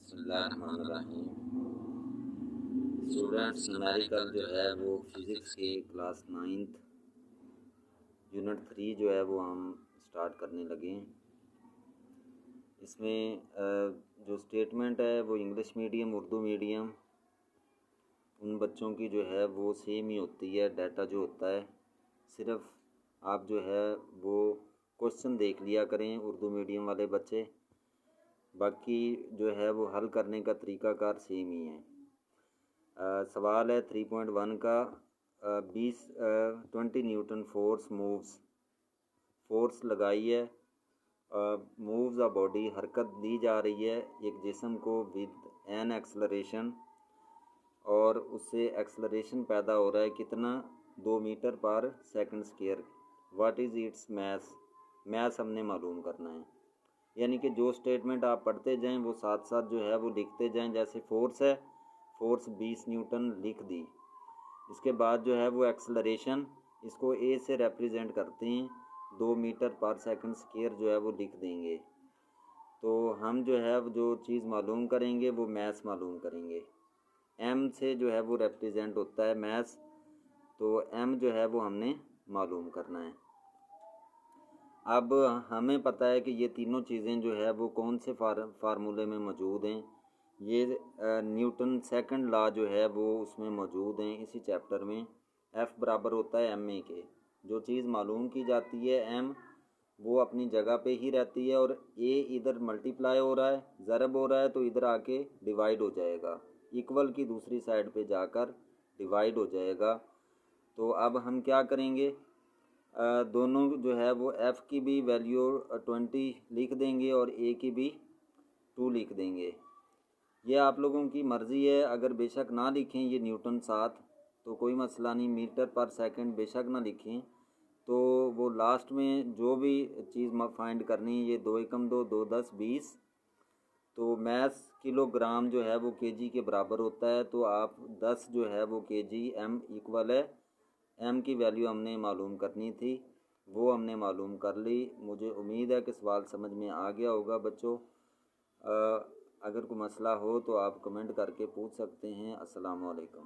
बिस्मिल्लाहिर्रहमानिर्रहीम। Students, numerical जो है वो फिज़िक्स के क्लास 9th यूनिट 3 जो है वो हम स्टार्ट करने लगे हैं। इसमें जो स्टेटमेंट है वो इंग्लिश मीडियम उर्दू मीडियम उन बच्चों की जो है वो सेम ही होती है। डाटा जो होता है सिर्फ आप जो है वो क्वेश्चन देख लिया करें उर्दू मीडियम वाले बच्चे, बाकी जो है वो हल करने का तरीक़ाकार सेम ही है। सवाल है 3.1 का 20 न्यूटन फोर्स लगाई है, मूव्स अ बॉडी, हरकत दी जा रही है एक जिस्म को विद एन एक्सलरेशन, और उससे एक्सलरेशन पैदा हो रहा है कितना, 2 मीटर पर second square. What is it's math हमने मालूम करना है। यानी कि जो स्टेटमेंट आप पढ़ते जाएं वो साथ साथ जो है वो लिखते जाएं। जैसे फोर्स है, फोर्स 20 न्यूटन लिख दी। इसके बाद जो है वो एक्सलरेशन, इसको ए से रिप्रेजेंट करते हैं, 2 मीटर पर सेकंड स्क्वायर जो है वो लिख देंगे। तो हम जो है जो चीज़ मालूम करेंगे वो मैथ्स मालूम करेंगे। एम से जो है वो रिप्रेजेंट होता है मैथ्स, तो एम जो है वो हमने मालूम करना है। अब हमें पता है कि ये तीनों चीज़ें जो है वो कौन से फार्मूले में मौजूद हैं। ये न्यूटन सेकंड लॉ जो है वो उसमें मौजूद हैं इसी चैप्टर में। एफ़ बराबर होता है एम ए के। जो चीज़ मालूम की जाती है एम वो अपनी जगह पे ही रहती है, और ए इधर मल्टीप्लाई हो रहा है, ज़रब हो रहा है, तो इधर आके डिवाइड हो जाएगा, इक्वल की दूसरी साइड पे जाकर डिवाइड हो जाएगा। तो अब हम क्या करेंगे, दोनों जो है वो एफ़ की भी वैल्यू 20 लिख देंगे और ए की भी 2 लिख देंगे। ये आप लोगों की मर्ज़ी है, अगर बेशक ना लिखें ये न्यूटन 7 तो कोई मसला नहीं, मीटर पर सेकंड बेशक ना लिखें, तो वो लास्ट में जो भी चीज़ फाइंड करनी है, ये 2 एकम 2, 2 10 20, तो मैथ्स किलोग्राम जो है वो केजी के बराबर होता है। तो आप 10 जो है वो केजी, एम इक्वल है, एम की वैल्यू हमने मालूम करनी थी, वो हमने मालूम कर ली। मुझे उम्मीद है कि सवाल समझ में आ गया होगा बच्चों। अगर कोई मसला हो तो आप कमेंट करके पूछ सकते हैं। अस्सलाम वालेकुम।